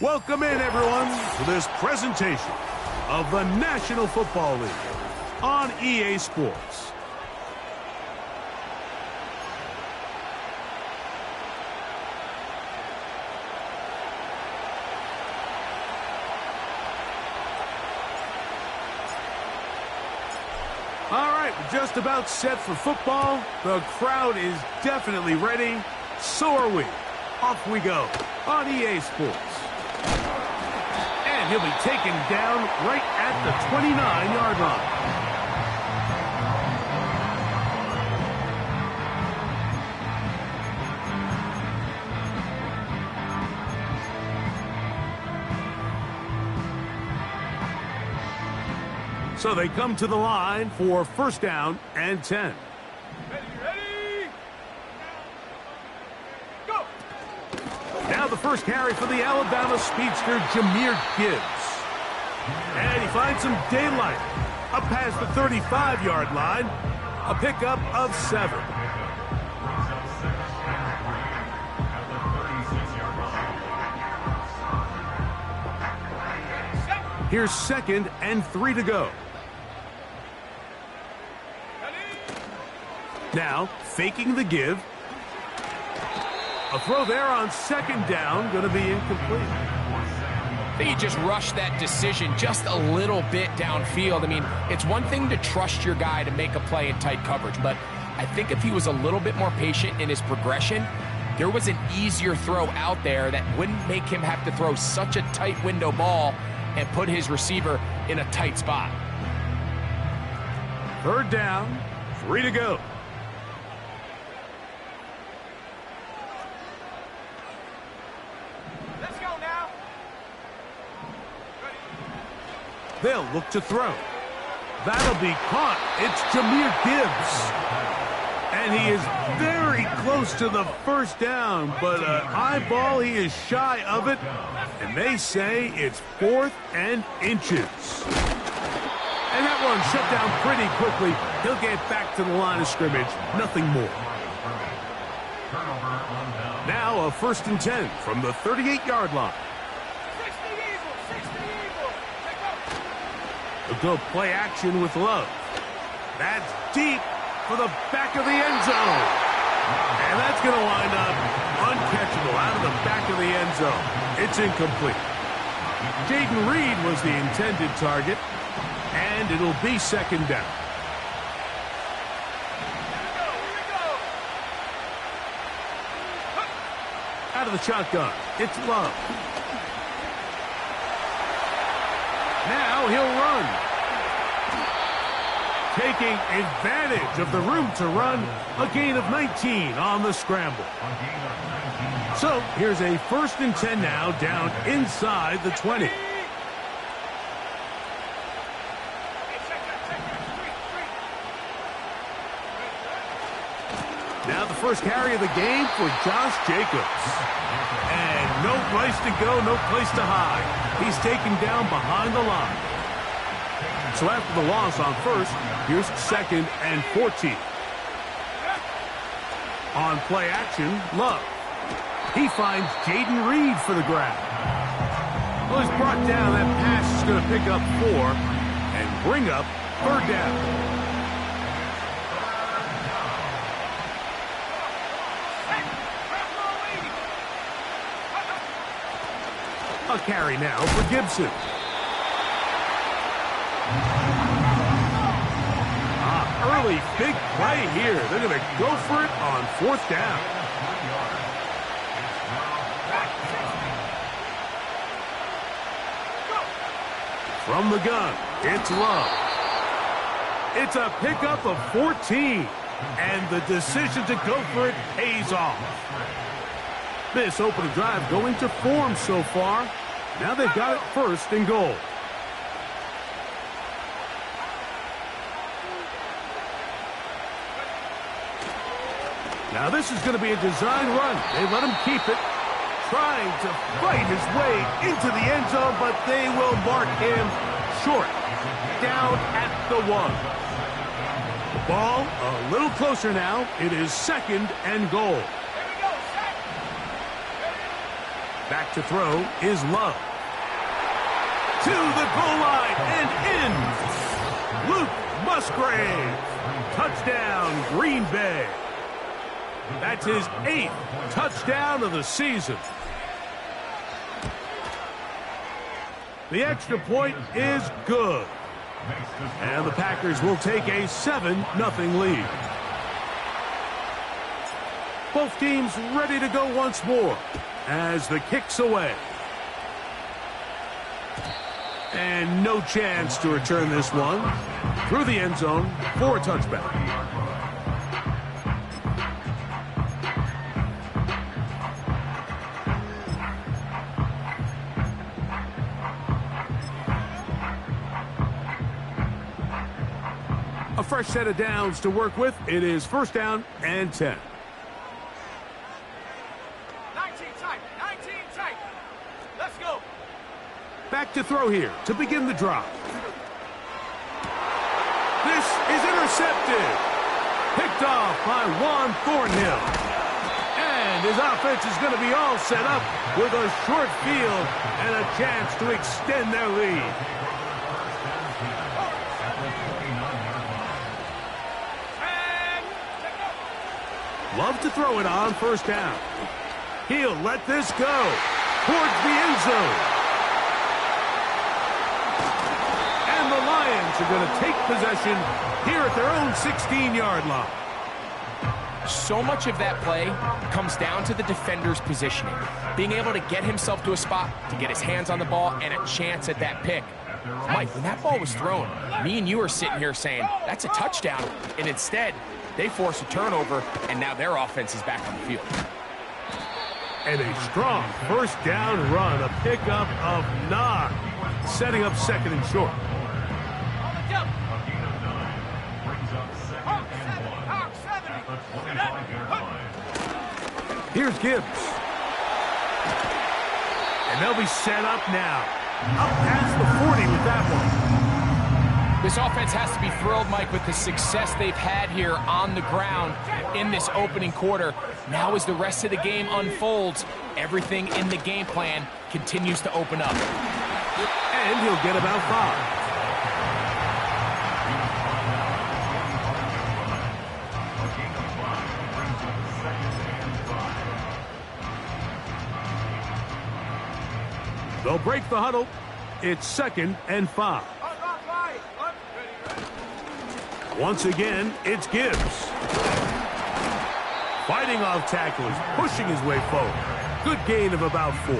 Welcome in, everyone, to this presentation of the National Football League on EA Sports. All right, we're just about set for football. The crowd is definitely ready. So are we. Off we go on EA Sports. And he'll be taken down right at the 29-yard line. So they come to the line for first down and 10. Ready? Go! Now the first carry for the Alabama speedster, Jahmyr Gibbs. And he finds some daylight up past the 35-yard line. A pickup of 7. Here's 2nd and 3 to go. Now, faking the give. A throw there on 2nd down, going to be incomplete. I think he just rushed that decision just a little bit downfield. I mean, it's one thing to trust your guy to make a play in tight coverage, but I think if he was a little bit more patient in his progression, there was an easier throw out there that wouldn't make him have to throw such a tight window ball and put his receiver in a tight spot. 3rd down, 3 to go. Let's go now. They'll look to throw. That'll be caught. It's Jahmyr Gibbs. And he is very close to the first down, but an eyeball, he is shy of it. And they say it's 4th and inches. And that one shut down pretty quickly. He'll get back to the line of scrimmage. Nothing more. Now a 1st and 10 from the 38-yard line. 60 Eagles, 60 Eagles. A good play action with Love. That's deep for the back of the end zone. And that's going to wind up uncatchable out of the back of the end zone. It's incomplete. Jayden Reed was the intended target, and it'll be 2nd down. Out of the shotgun, it's Love. Now he'll run. Taking advantage of the room to run, a gain of 19 on the scramble. So here's a 1st and 10 now, down inside the 20. Now the first carry of the game for Josh Jacobs. And no place to go, no place to hide. He's taken down behind the line. So after the loss on 1st, here's 2nd and 14. On play action, Love. He finds Jayden Reed for the grab. Well, he's brought down. That pass is going to pick up 4 and bring up 3rd down. A carry now for Gibson. Early big play here. They're going to go for it on 4th down. From the gun, it's Love. It's a pickup of 14, and the decision to go for it pays off. This opening drive going to form so far. Now they've got it 1st and goal. Now this is going to be a design run. They let him keep it. Trying to fight his way into the end zone, but they will mark him short. Down at the 1. The ball a little closer now. It is 2nd and goal. Back to throw is Love. To the goal line and in. Luke Musgrave. Touchdown, Green Bay. That's his 8th touchdown of the season. The extra point is good. And the Packers will take a 7-0 lead. Both teams ready to go once more as the kick's away. And no chance to return this one through the end zone for a touchback. A fresh set of downs to work with. It is 1st down and 10. 19 tight. 19 tight. Let's go. Back to throw here to begin the drive. This is intercepted. Picked off by Juan Thornhill. And his offense is going to be all set up with a short field and a chance to extend their lead. Love to throw it on 1st down. He'll let this go towards the end zone. And the Lions are going to take possession here at their own 16-yard line. So much of that play comes down to the defender's positioning. Being able to get himself to a spot, to get his hands on the ball, and a chance at that pick. Mike, when that ball was thrown, me and you are sitting here saying, that's a touchdown. And instead, they force a turnover, and now their offense is back on the field. And a strong 1st down run, a pickup of 9, setting up 2nd and short. Here's Gibbs. And they'll be set up now. Up past the 40 with that one. This offense has to be thrilled, Mike, with the success they've had here on the ground in this opening quarter. Now as the rest of the game unfolds, everything in the game plan continues to open up. And he'll get about 5. They'll break the huddle. It's 2nd and 5. Once again, it's Gibbs. Fighting off tacklers, pushing his way forward. Good gain of about 4.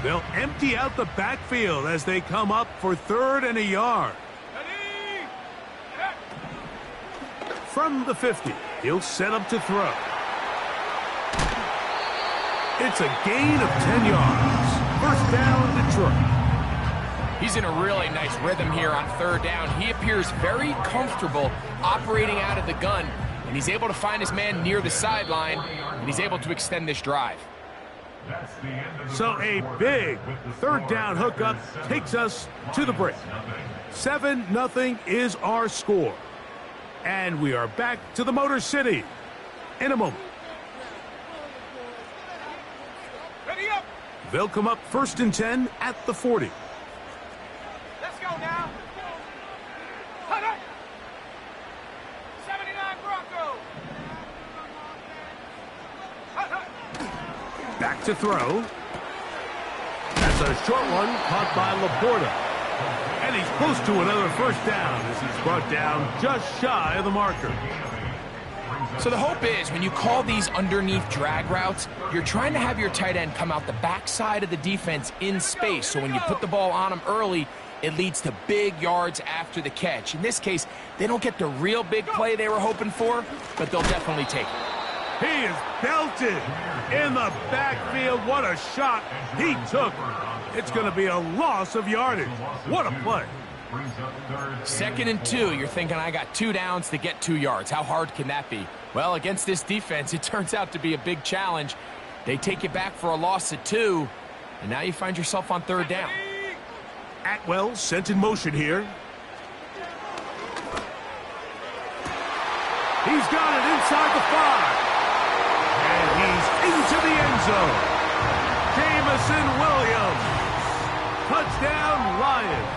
They'll empty out the backfield as they come up for 3rd and a yard. From the 50, he'll set up to throw. It's a gain of 10 yards. 1st down, Detroit. He's in a really nice rhythm here on 3rd down. He appears very comfortable operating out of the gun, and he's able to find his man near the sideline, and he's able to extend this drive. So a big 3rd down hookup takes us to the break. 7-0 is our score. And we are back to the Motor City in a moment. Ready up. They'll come up 1st and 10 at the 40. Let's go now. Hut up. 79 Bronco. Hut, hut. Back to throw. That's a short one caught by Laporta. And he's close to another 1st down as he's brought down just shy of the marker. So the hope is when you call these underneath drag routes, you're trying to have your tight end come out the backside of the defense in space. So when you put the ball on him early, it leads to big yards after the catch. In this case, they don't get the real big play they were hoping for, but they'll definitely take it. He is belted in the backfield. What a shot he took. It's going to be a loss of yardage. What a play. 2nd and 2, you're thinking, I got 2 downs to get 2 yards. How hard can that be? Well, against this defense, it turns out to be a big challenge. They take you back for a loss of 2, and now you find yourself on 3rd down. Atwell sent in motion here. got it inside the 5. And he's into the end zone. Jameson Williams. Touchdown, Lions.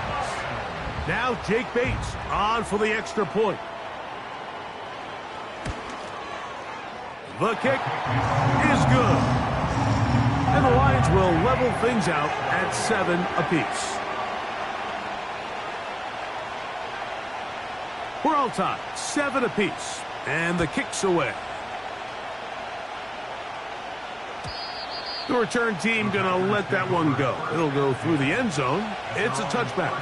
Now Jake Bates on for the extra point. The kick is good. And the Lions will level things out at 7 apiece. We're all tied, 7 apiece. And the kick's away. The return team going to let that one go. It'll go through the end zone. It's a touchback.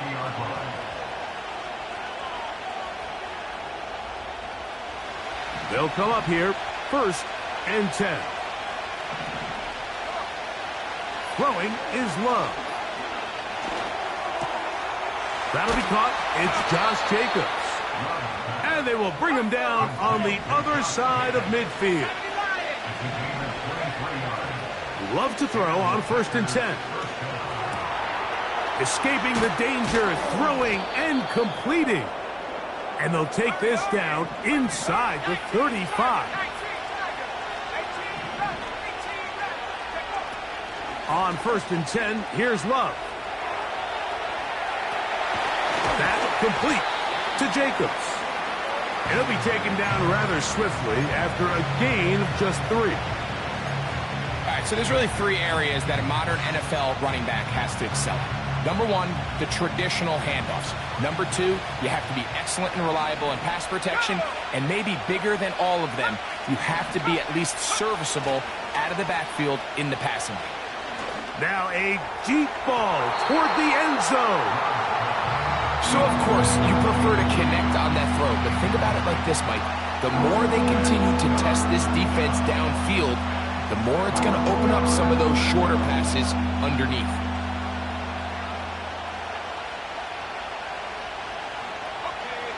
They'll come up here, 1st and 10. Throwing is Love. That'll be caught. It's Josh Jacobs. And they will bring him down on the other side of midfield. Love to throw on 1st and 10. Escaping the danger, throwing and completing. And they'll take this down inside the 35. On 1st and 10, here's Love. That complete to Jacobs. And he'll be taken down rather swiftly after a gain of just 3. All right, so there's really 3 areas that a modern NFL running back has to excel. Number 1, the traditional handoffs. Number 2, you have to be excellent and reliable in pass protection, and maybe bigger than all of them, you have to be at least serviceable out of the backfield in the passing game. Now a deep ball toward the end zone. So, of course, you prefer to connect on that throw, but think about it like this, Mike. The more they continue to test this defense downfield, the more it's going to open up some of those shorter passes underneath.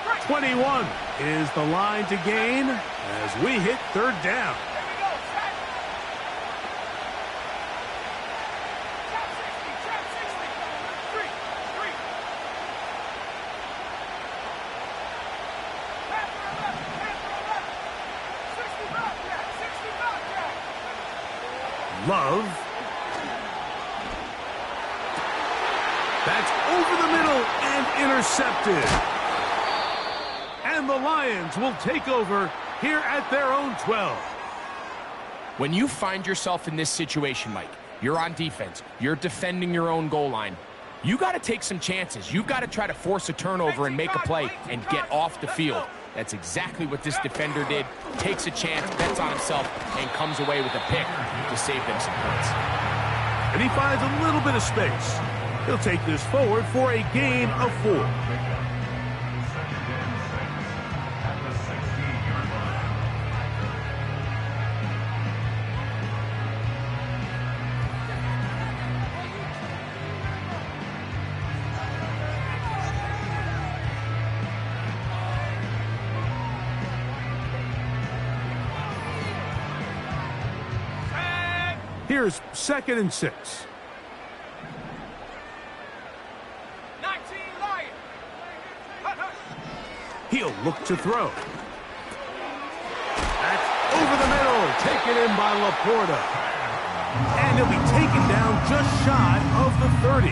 Okay, 21 is the line to gain as we hit 3rd down. Love. That's over the middle and intercepted. And the Lions will take over here at their own 12. When you find yourself in this situation, Mike, you're on defense, you're defending your own goal line, you got to take some chances. You've got to try to force a turnover and make a play and get off the field. That's exactly what this defender did. Takes a chance, bets on himself, and comes away with a pick to save them some points. And he finds a little bit of space. He'll take this forward for a gain of 4. Here's 2nd and 6. 19 Lions. He'll look to throw. That's over the middle, taken in by Laporta. And he'll be taken down just shy of the 30.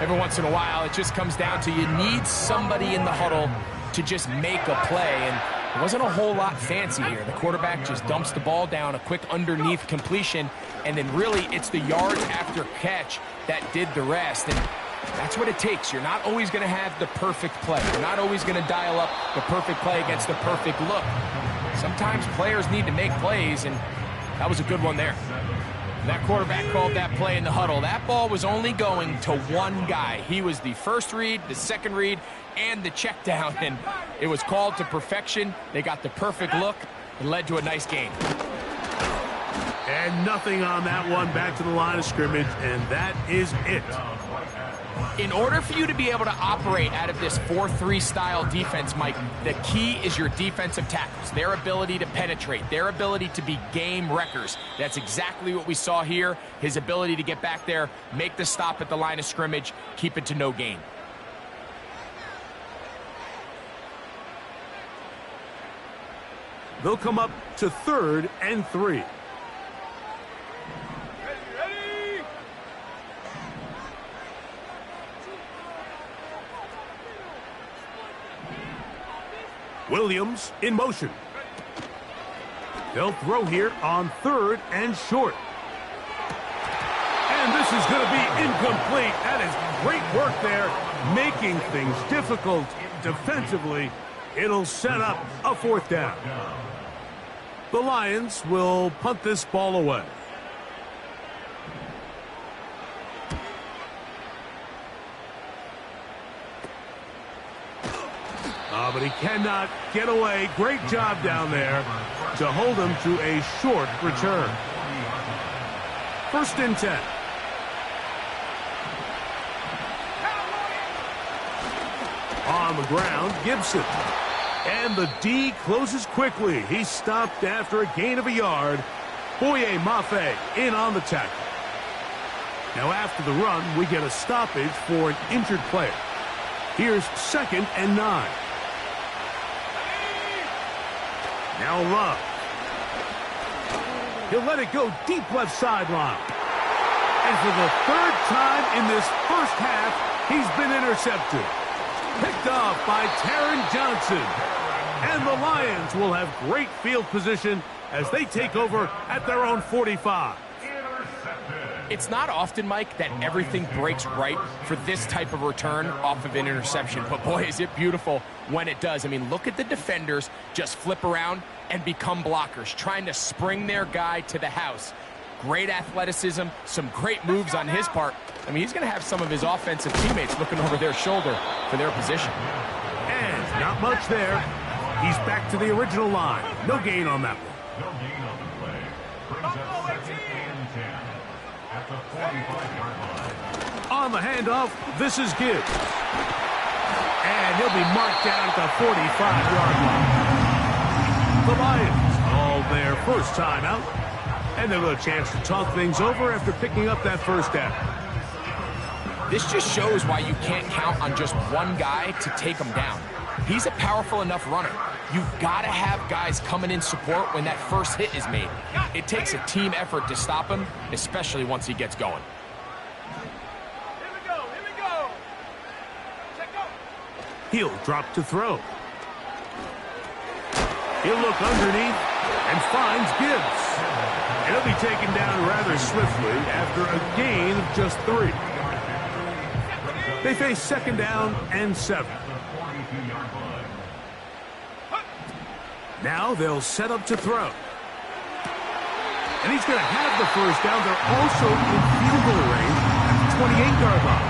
Every once in a while, it just comes down to you need somebody in the huddle to just make a play, and it wasn't a whole lot fancy here. The quarterback just dumps the ball down, a quick underneath completion, and then really it's the yards after catch that did the rest. And that's what it takes. You're not always going to have the perfect play. You're not always going to dial up the perfect play against the perfect look. Sometimes players need to make plays, and that was a good one there. That quarterback called that play in the huddle. That ball was only going to one guy. He was the first read, the second read, and the check down, and it was called to perfection. They got the perfect look. It led to a nice gain. And nothing on that one, back to the line of scrimmage, and that is it. In order for you to be able to operate out of this 4-3 style defense, Mike, the key is your defensive tackles, their ability to penetrate, their ability to be game wreckers. That's exactly what we saw here, his ability to get back there, make the stop at the line of scrimmage, keep it to no gain. They'll come up to 3rd and 3. Ready. Williams in motion. They'll throw here on 3rd and short. And this is going to be incomplete. That is great work there, making things difficult defensively. It'll set up a 4th down. The Lions will punt this ball away. But he cannot get away. Great job down there to hold him to a short return. 1st and 10. On the ground, Gibson. And the D closes quickly. He's stopped after a gain of a yard. Boye Mafe in on the tackle. Now after the run, we get a stoppage for an injured player. Here's 2nd and 9. Now Love. He'll let it go deep left sideline. And for the 3rd time in this first half, he's been intercepted. Picked off by Taron Johnson. And the Lions will have great field position as they take over at their own 45. It's not often, Mike, that everything breaks right for this type of return off of an interception. But boy, is it beautiful when it does. I mean, look at the defenders just flip around and become blockers, trying to spring their guy to the house. Great athleticism, some great moves on his part. I mean, he's going to have some of his offensive teammates looking over their shoulder for their position. And not much there. He's back to the original line. No gain on that one. No gain on the play. Brings up 2nd and 10 at the 45-yard line. On the handoff, this is Gibbs. And he'll be marked down at the 45-yard line. The Lions all their first time out. And they'll have a chance to talk things over after picking up that 1st down. This just shows why you can't count on just one guy to take him down. He's a powerful enough runner. You've got to have guys coming in support when that first hit is made. It takes a team effort to stop him, especially once he gets going. Here we go. Check go. He'll drop to throw. He'll look underneath and finds Gibbs. And he'll be taken down rather swiftly after a gain of just 3. They face 2nd down and 7. Now they'll set up to throw. And he's going to have the 1st down. They're also in field goal range at the 28-yard line.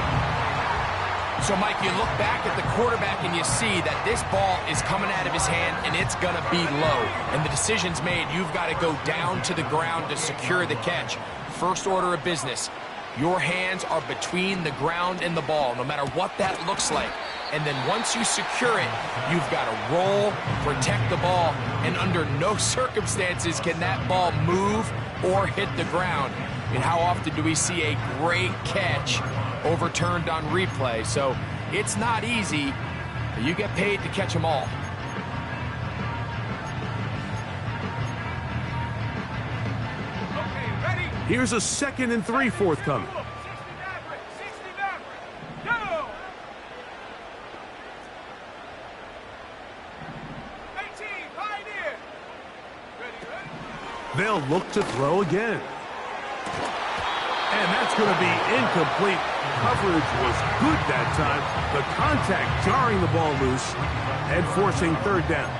So, Mike, you look back at the quarterback and you see that this ball is coming out of his hand and it's going to be low. And the decision's made. You've got to go down to the ground to secure the catch. First order of business. Your hands are between the ground and the ball, no matter what that looks like. And then once you secure it, you've got to roll, protect the ball, and under no circumstances can that ball move or hit the ground. I mean, how often do we see a great catch overturned on replay? So it's not easy, but you get paid to catch them all. Okay, ready. Here's a 2nd and 3 forthcoming. 60 Maverick. Go. 18 Pioneer. Ready. They'll look to throw again. And that's going to be incomplete. Coverage was good that time. The contact jarring the ball loose and forcing 3rd down.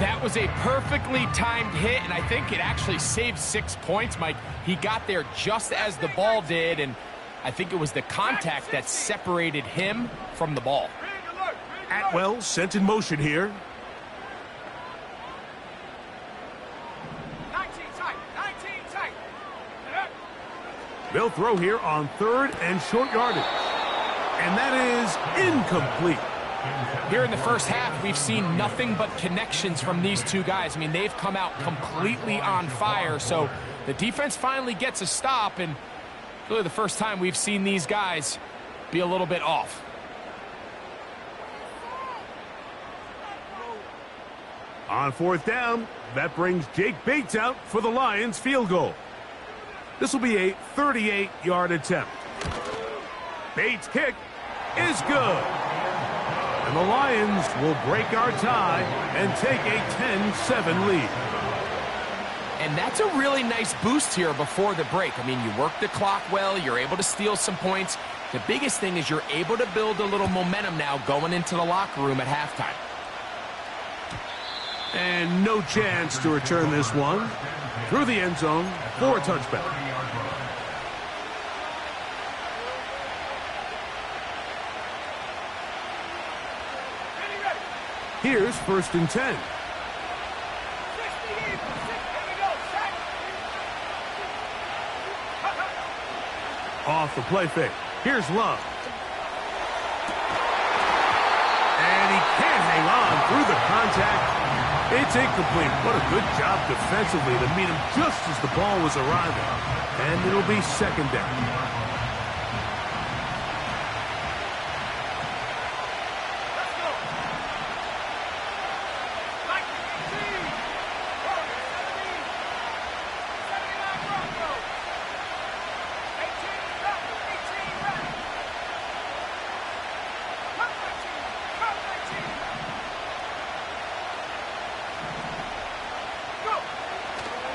That was a perfectly timed hit, and I think it actually saved 6 points, Mike. He got there just as the ball did, and I think it was the contact that separated him from the ball. Atwell sent in motion here. 19 tight. They'll throw here on 3rd and short yardage. And that is incomplete. Here in the first half, we've seen nothing but connections from these two guys. I mean, they've come out completely on fire, so the defense finally gets a stop, and really the first time we've seen these guys be a little bit off. On fourth down, that brings Jake Bates out for the Lions field goal. This will be a 38-yard attempt. Bates' kick is good. And the Lions will break our tie and take a 10-7 lead. And that's a really nice boost here before the break. I mean, you work the clock well, you're able to steal some points. The biggest thing is you're able to build a little momentum now going into the locker room at halftime. And no chance to return this one. Through the end zone for a touchback. Here's 1st and 10. Off the play fake. Here's Love. And he can't hang on through the contact. It's incomplete. What a good job defensively to meet him just as the ball was arriving. And it'll be 2nd down.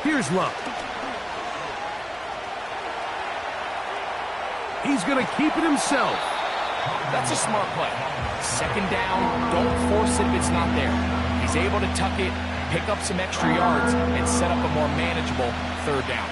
Here's Love. He's going to keep it himself. That's a smart play. 2nd down, don't force it if it's not there. He's able to tuck it, pick up some extra yards, and set up a more manageable 3rd down.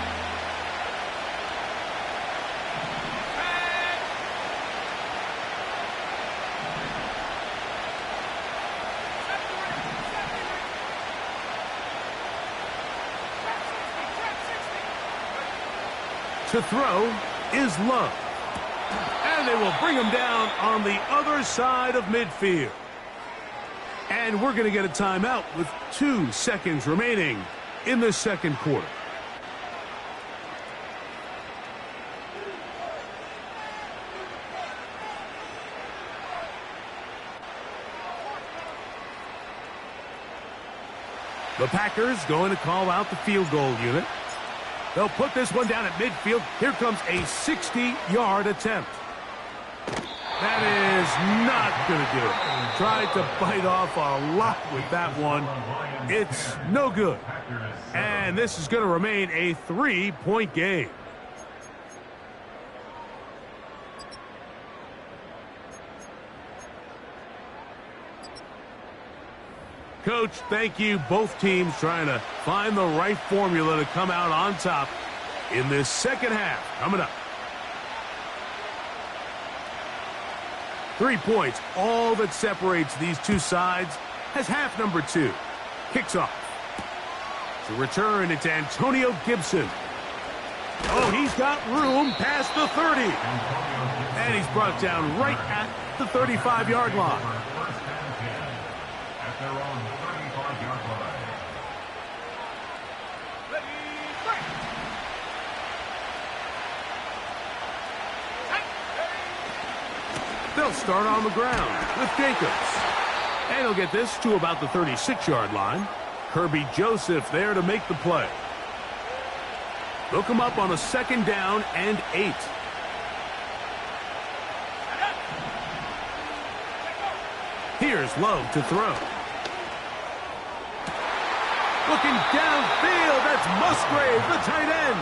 To throw is Love. And they will bring him down on the other side of midfield. And we're going to get a timeout with 2 seconds remaining in the 2nd quarter. The Packers going to call out the field goal unit. They'll put this one down at midfield. Here comes a 60-yard attempt. That is not going to do it. Tried to bite off a lot with that one. It's no good. And this is going to remain a 3-point game. Coach, thank you. Both teams trying to find the right formula to come out on top in this 2nd half. Coming up. 3 points, all that separates these two sides, as half number 2 kicks off. To return, it's Antonio Gibson. Oh, he's got room past the 30. And he's brought down right at the 35-yard line. At their own 35-yard line. They'll start on the ground with Jacobs. And he'll get this to about the 36-yard line. Kirby Joseph there to make the play. They'll come up on a 2nd down and 8. Here's Love to throw. Looking downfield, that's Musgrave, the tight end.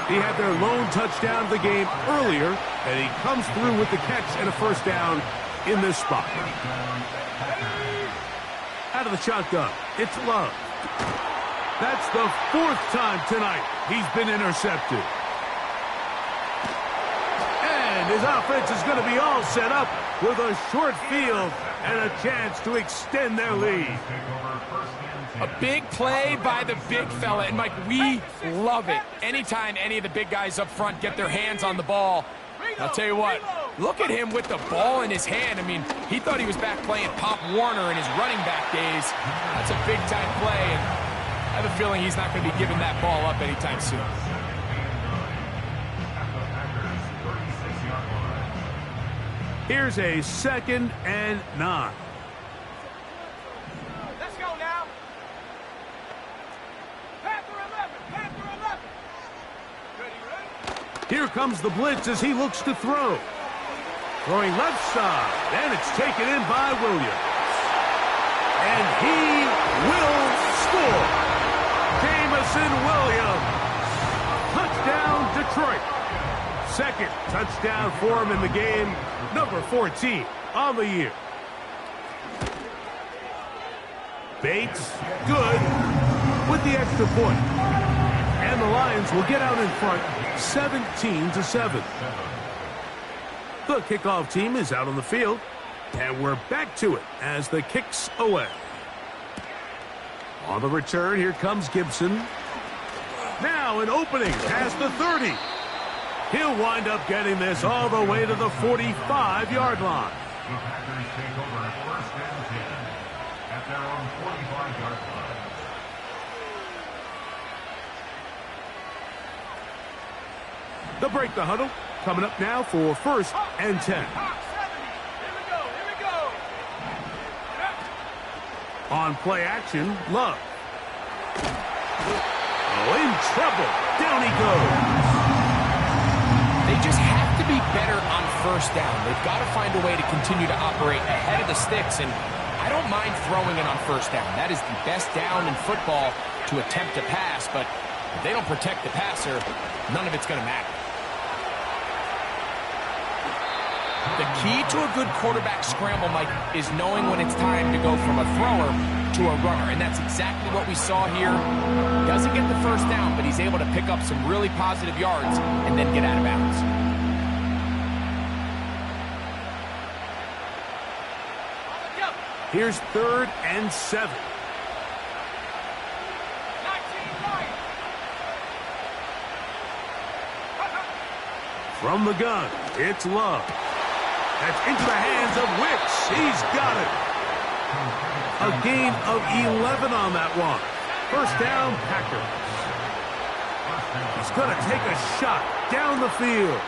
He had their lone touchdown of the game earlier, and he comes through with the catch and a 1st down in this spot. Out of the shotgun, it's Love. That's the 4th time tonight he's been intercepted. And his offense is going to be all set up with a short field and a chance to extend their lead. A big play by the big fella, and Mike, we love it. Anytime any of the big guys up front get their hands on the ball, I'll tell you what, look at him with the ball in his hand. I mean, he thought he was back playing Pop Warner in his running back days. That's a big-time play, and I have a feeling he's not going to be giving that ball up anytime soon. Here's a 2nd and 9. Let's go now. Here comes the blitz as he looks to throw. Throwing left side, and it's taken in by Williams. And he will score. Jameson Williams. Touchdown, Detroit. Second touchdown for him in the game. Number 14 on the year. Bates, good, with the extra point. And the Lions will get out in front, 17-7. The kickoff team is out on the field, and we're back to it as the kick's away. On the return, here comes Gibson. Now an opening past the 30. He'll wind up getting this all the way to the 45-yard line. The Packers take over first and 10 at their own 45-yard line. The break the huddle coming up now for first and 10. On play action, Love. Oh, in trouble. Down he goes. They just have to be better on first down. They've got to find a way to continue to operate ahead of the sticks, and I don't mind throwing it on first down. That is the best down in football to attempt to pass, but if they don't protect the passer, none of it's going to matter. The key to a good quarterback scramble, Mike, is knowing when it's time to go from a thrower to a runner, and that's exactly what we saw here. Doesn't get the first down, but he's able to pick up some really positive yards and then get out of bounds. Here's 3rd and 7. From the gun, it's Love. That's into the hands of Wicks. He's got it. A gain of 11 on that one. First down, Packers. He's going to take a shot down the field.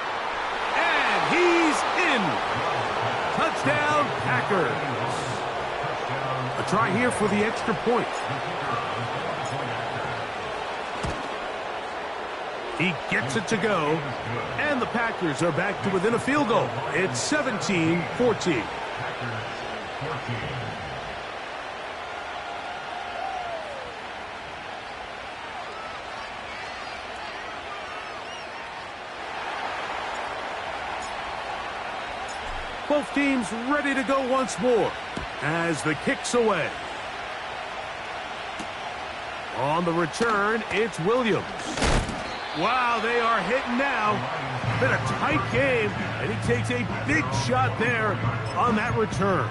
And he's in. Touchdown, Packers. A try here for the extra point. He gets it to go, and the Packers are back to within a field goal. It's 17-14. Both teams ready to go once more as the kick's away. On the return, it's Williams. Wow, they are hitting now. Been a tight game, and he takes a big shot there on that return.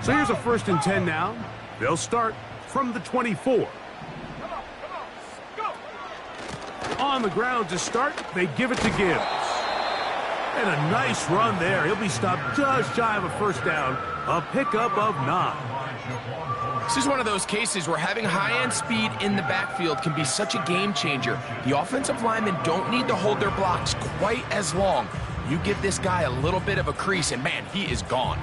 So here's a 1st and 10 now. They'll start from the 24. On the ground to start, they give it to Gibbs. And a nice run there. He'll be stopped just shy of a first down. A pickup of 9. This is one of those cases where having high-end speed in the backfield can be such a game changer. The offensive linemen don't need to hold their blocks quite as long. You give this guy a little bit of a crease, and man, he is gone.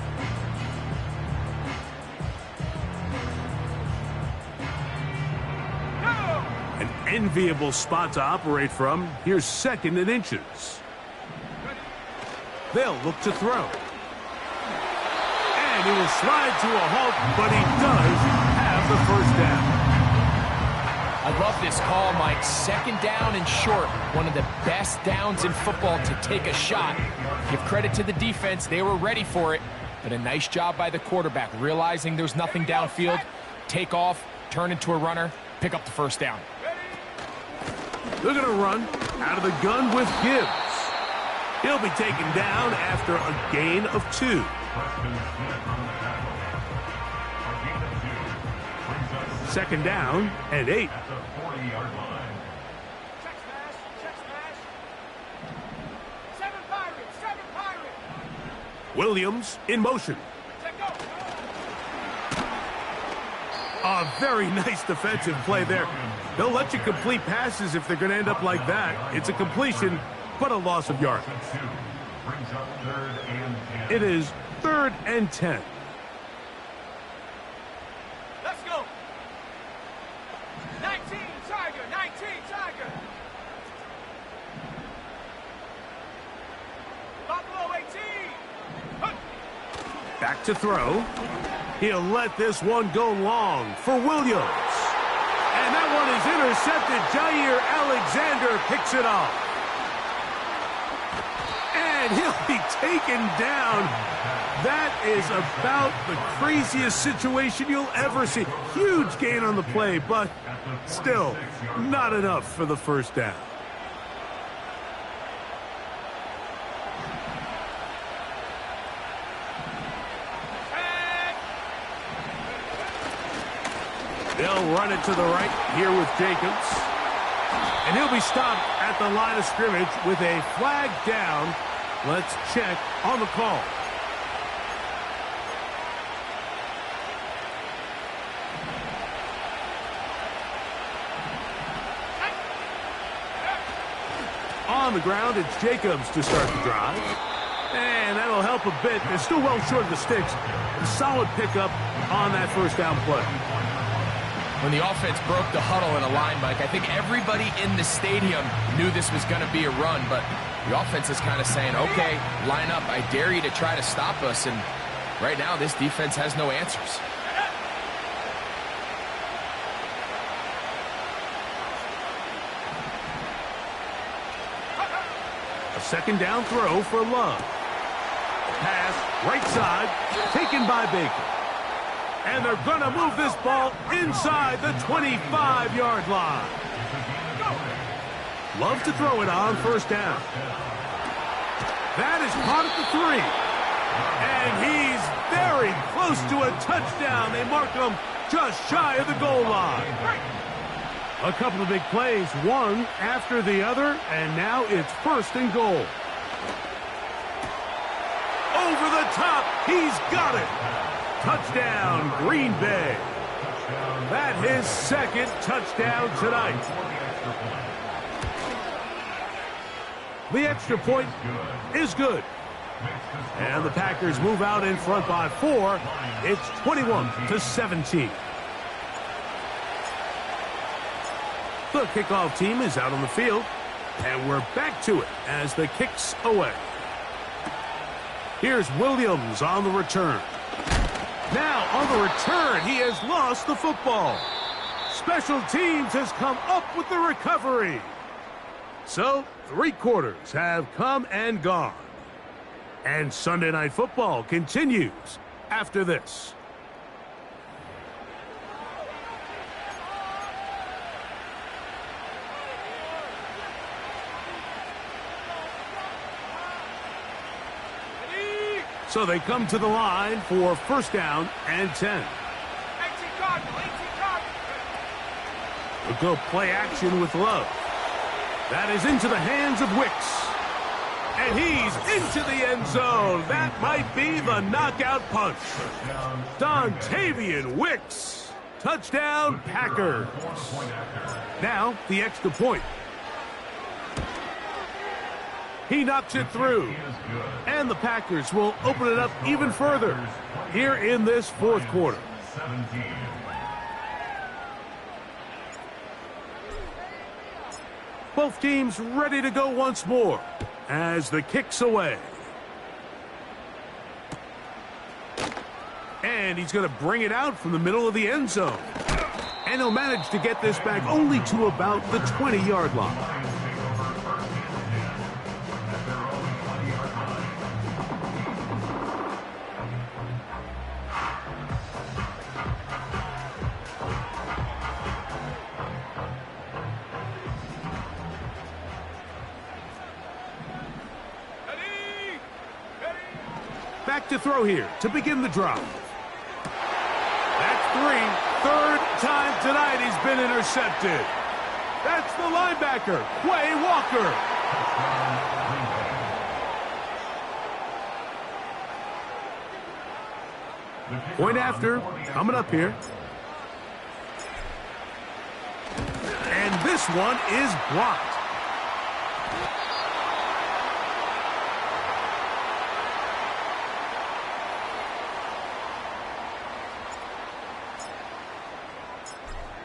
An enviable spot to operate from. Here's 2nd and inches. They'll look to throw. And he will slide to a halt, but he does have the first down. I love this call, Mike. 2nd down and short. One of the best downs in football to take a shot. Give credit to the defense. They were ready for it. But a nice job by the quarterback, realizing there's nothing downfield. Take off, turn into a runner, pick up the first down. They're going to run out of the gun with Gibbs. He'll be taken down after a gain of 2. 2nd down and 8. At the 40-yard line. Check smash. 7 Pirates. Williams in motion. Check go. A very nice defensive play there. They'll let you complete passes if they're going to end up like that. It's a completion, but a loss of yardage. Brings up 3rd and 10. It is 3rd and 10. Let's go. to throw. He'll let this one go long for Williams. And that one is intercepted. Jair Alexander picks it off. And he'll be taken down. That is about the craziest situation you'll ever see. Huge gain on the play, but still not enough for the first down. They'll run it to the right here with Jacobs. And he'll be stopped at the line of scrimmage with a flag down. Let's check on the call. On the ground, it's Jacobs to start the drive. And that'll help a bit. They're still well short of the sticks. A solid pickup on that first down play. When the offense broke the huddle in a line, Mike, I think everybody in the stadium knew this was going to be a run, but the offense is kind of saying, okay, line up. I dare you to try to stop us. And right now, this defense has no answers. A second down throw for Love. Pass right side, taken by Baker. And they're going to move this ball inside the 25-yard line. Love to throw it on first down. That is caught at the 3. And he's very close to a touchdown. They mark him just shy of the goal line. A couple of big plays, one after the other, and now it's first and goal. Over the top, he's got it. Touchdown, Green Bay. That his second touchdown tonight. The extra point is good. And the Packers move out in front by 4. It's 21-17. The kickoff team is out on the field, and we're back to it as the kick's away. Here's Williams on the return. Now, on the return, he has lost the football. Special teams has come up with the recovery. So, 3 quarters have come and gone. And Sunday Night Football continues after this. So they come to the line for first down and 10. 18 Cardinal, 18 Cardinal. We'll go play action with Love. That is into the hands of Wicks. And he's into the end zone. That might be the knockout punch. Dontavian Wicks. Touchdown, Packers. Now, the extra point. He knocks it through. And the Packers will open it up even further here in this fourth quarter. Both teams ready to go once more as the kick's away. And he's going to bring it out from the middle of the end zone. And he'll manage to get this back only to about the 20-yard line. Back to throw here to begin the drive. That's 3. Third time tonight he's been intercepted. That's the linebacker, Quay Walker. Point after, coming up here. And this one is blocked.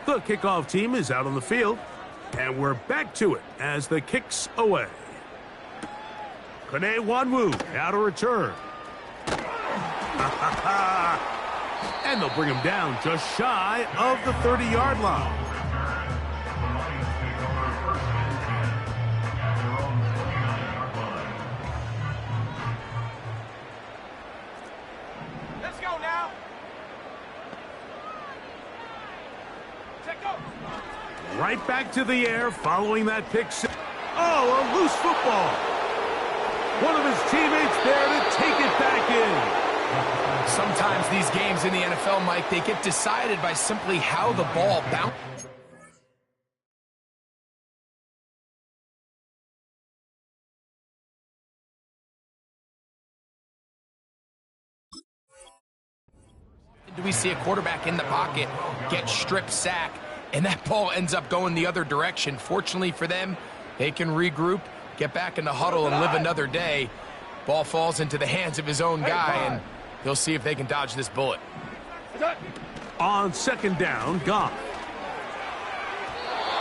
The kickoff team is out on the field, and we're back to it as the kick's away. Kene Nwangwu out of return. And they'll bring him down just shy of the 30-yard line. The Lions take over 1st and 10 at their own 29-yard line. Let's go now. Check go. Right back to the air following that pick six. Oh, a loose football. One of his teammates there to take it back in. Sometimes these games in the NFL, Mike, they get decided by simply how the ball bounces. Do we see a quarterback in the pocket get strip sack, and that ball ends up going the other direction? Fortunately for them, they can regroup, get back in the huddle, and live another day. Ball falls into the hands of his own guy, and he'll see if they can dodge this bullet. On 2nd down, Goff.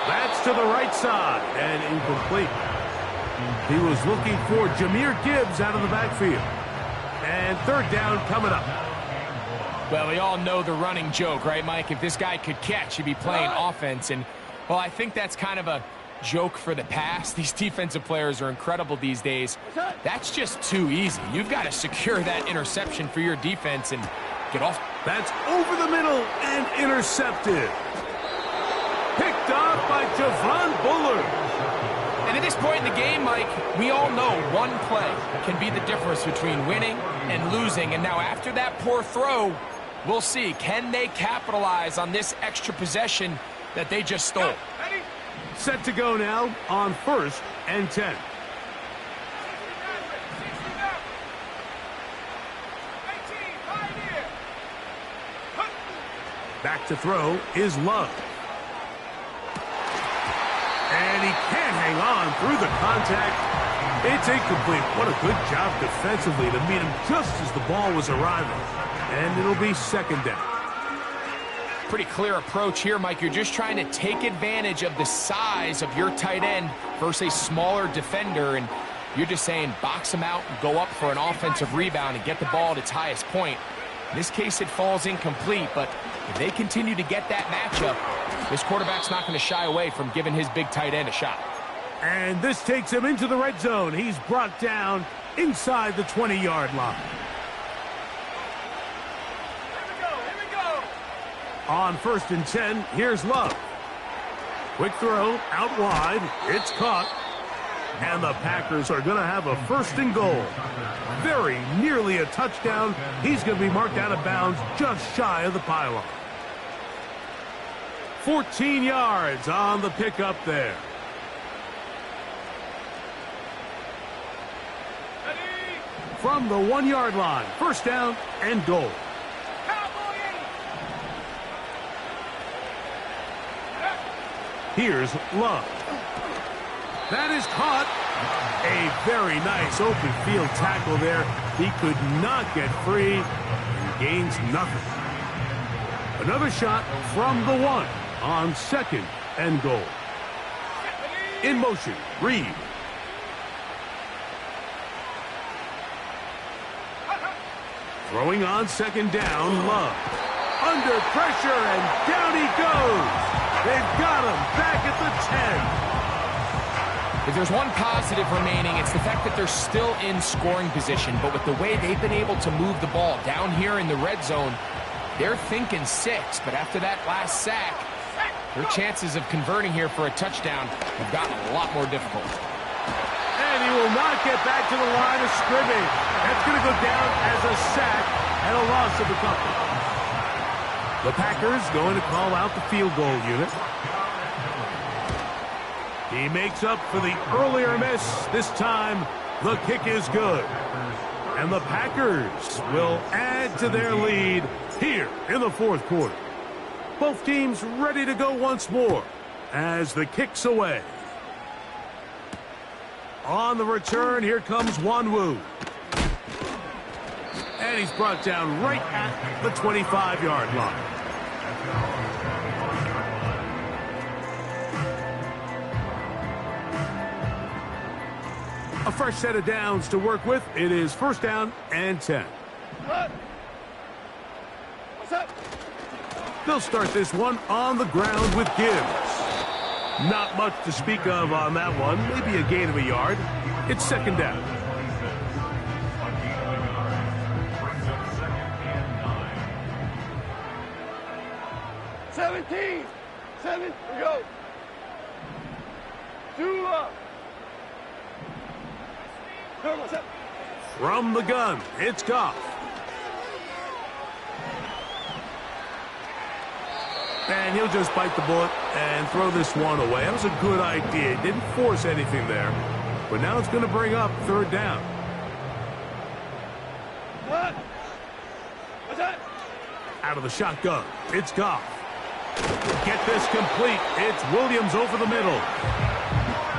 That's to the right side and incomplete. He was looking for Jahmyr Gibbs out of the backfield. And 3rd down coming up. Well, we all know the running joke, right, Mike? If this guy could catch, he'd be playing offense. And, well, I think that's kind of a joke for the past. These defensive players are incredible these days. That's just too easy. You've got to secure that interception for your defense and get off. That's over the middle and intercepted. Picked off by Javon Bullard. And at this point in the game, Mike, we all know one play can be the difference between winning and losing. And now after that poor throw, we'll see, can they capitalize on this extra possession that they just stole? Set to go now on 1st and 10. Back to throw is Love. And he can't hang on through the contact. It's incomplete. What a good job defensively to meet him just as the ball was arriving. And it'll be 2nd down. Pretty clear approach here, Mike. You're just trying to take advantage of the size of your tight end versus a smaller defender, and you're just saying box him out and go up for an offensive rebound and get the ball at its highest point. In this case, it falls incomplete, but if they continue to get that matchup, this quarterback's not going to shy away from giving his big tight end a shot. And this takes him into the red zone. He's brought down inside the 20-yard line. On 1st and 10, here's Love. Quick throw, out wide. It's caught. And the Packers are going to have a 1st and goal. Very nearly a touchdown. He's going to be marked out of bounds just shy of the pylon. 14 yards on the pickup there. From the 1-yard line, 1st down and goal. Here's Love. That is caught. A very nice open field tackle there. He could not get free and gains nothing. Another shot from the 1 on 2nd and goal. In motion, Reed. Throwing on 2nd down, Love. Under pressure, and down he goes. They've got him back at the 10. If there's one positive remaining, it's the fact that they're still in scoring position. But with the way they've been able to move the ball down here in the red zone, they're thinking 6. But after that last sack, their chances of converting here for a touchdown have gotten a lot more difficult. And he will not get back to the line of scrimmage. That's going to go down as a sack and a loss of a couple. The Packers going to call out the field goal unit. He makes up for the earlier miss. This time, the kick is good. And the Packers will add to their lead here in the 4th quarter. Both teams ready to go once more as the kick's away. On the return, here comes Wanwu. And he's brought down right at the 25-yard line. A fresh set of downs to work with. It is 1st down and 10. They'll start this one on the ground with Gibbs. Not much to speak of on that one. Maybe a gain of a yard. It's second down. Seven, go. 2 up. From the gun, it's Goff. And he'll just bite the bullet and throw this one away. That was a good idea. Didn't force anything there. But now it's going to bring up third down. Out of the shotgun, it's Goff. Get this complete. It's Williams over the middle.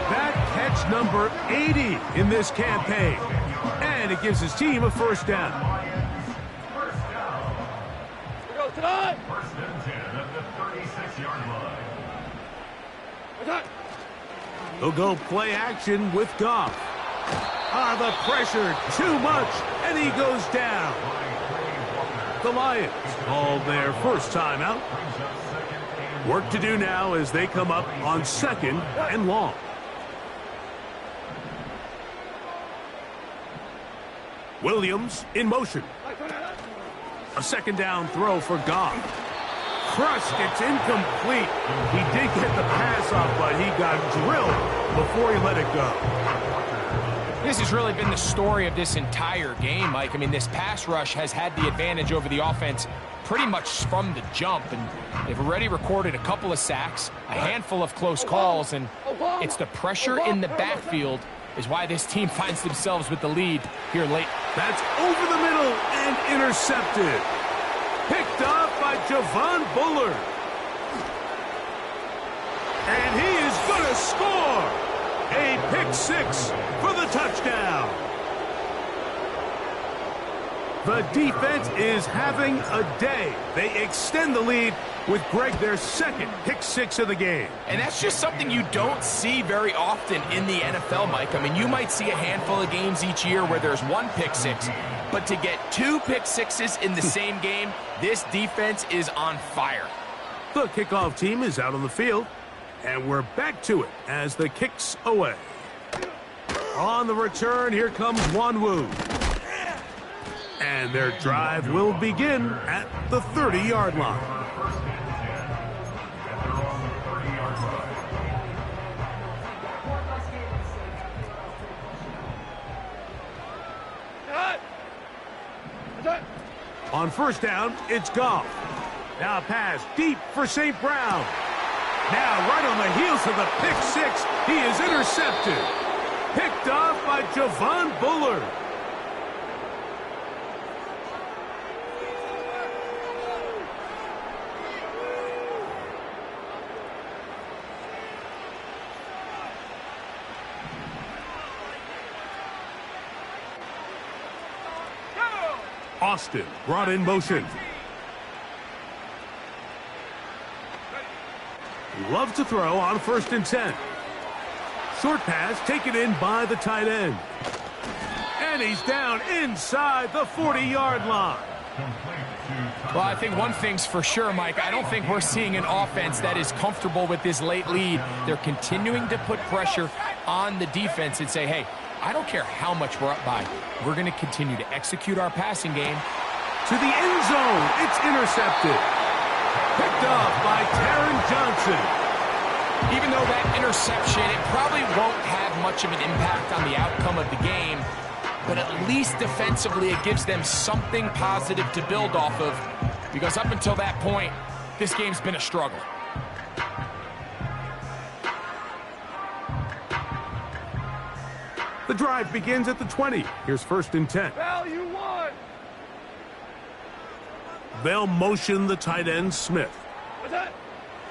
That catch number 80 in this campaign. And it gives his team a first down. First and 10 at the 36-yard line. He'll go play action with Goff. The pressure, too much, and he goes down. The Lions called their first time out. Work to do now as they come up on second and long. Williams in motion. A second down throw for Goff. Crushed, it's incomplete. He did get the pass off, but he got drilled before he let it go. This has really been the story of this entire game, Mike. I mean, this pass rush has had the advantage over the offense pretty much from the jump, and they've already recorded a couple of sacks, a handful of close calls, and it's the pressure in the backfield is why this team finds themselves with the lead here late. That's over the middle and intercepted. Picked off by Javon Bullard. And he is going to score. A pick six for the touchdown. The defense is having a day. They extend the lead with Greg, their second pick six of the game. And that's just something you don't see very often in the NFL, Mike. I mean, you might see a handful of games each year where there's one pick six, but to get two pick sixes in the same game, this defense is on fire. The kickoff team is out on the field, and we're back to it as the kick's away. On the return, here comes Wanwu. And their drive will begin at the 30-yard line. On first down, it's Goff. Now a pass deep for St. Brown. Now right on the heels of the pick six, he is intercepted. Picked off by Javon Bullard. Austin brought in motion. Loves to throw on first and 10. Short pass taken in by the tight end. And he's down inside the 40-yard line. Well, I think one thing's for sure, Mike. I don't think we're seeing an offense that is comfortable with this late lead. They're continuing to put pressure on the defense and say, hey, I don't care how much we're up by. We're going to continue to execute our passing game. To the end zone, it's intercepted. Picked off by Taron Johnson. Even though that interception, it probably won't have much of an impact on the outcome of the game, but at least defensively it gives them something positive to build off of, because up until that point, this game's been a struggle. The drive begins at the 20. Here's first and 10. Value one. They'll motion the tight end, Smith. What's that?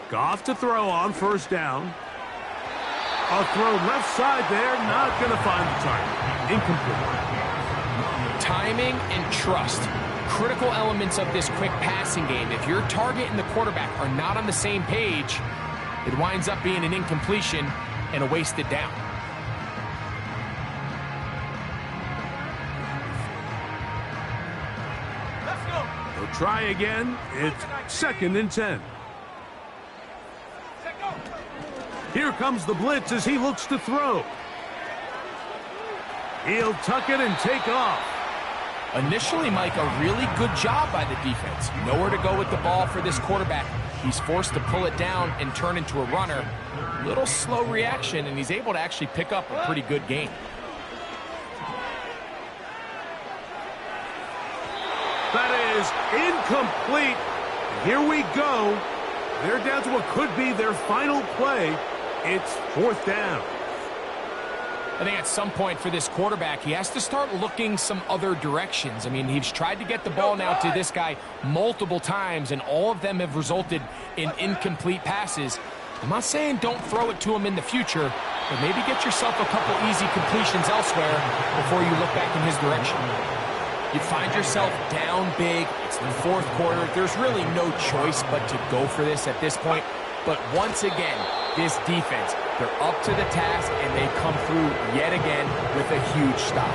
Goff to throw on first down. A throw left side there, not going to find the target. Incomplete. Timing and trust, critical elements of this quick passing game. If your target and the quarterback are not on the same page, it winds up being an incompletion and a wasted down. Try again. It's 2nd and 10. Set, go. Here comes the blitz as he looks to throw. He'll tuck it and take off. Initially, Mike, a really good job by the defense. Nowhere to go with the ball for this quarterback. He's forced to pull it down and turn into a runner. Little slow reaction, and he's able to actually pick up a pretty good gain. That is incomplete. Here we go. They're down to what could be their final play. It's 4th down. I think at some point for this quarterback, he has to start looking some other directions. I mean, he's tried to get the ball now to this guy multiple times, and all of them have resulted in incomplete passes. I'm not saying don't throw it to him in the future, but maybe get yourself a couple easy completions elsewhere before you look back in his direction. You find yourself down big. It's the 4th quarter. There's really no choice but to go for this at this point. But once again, this defense, they're up to the task, and they come through yet again with a huge stop.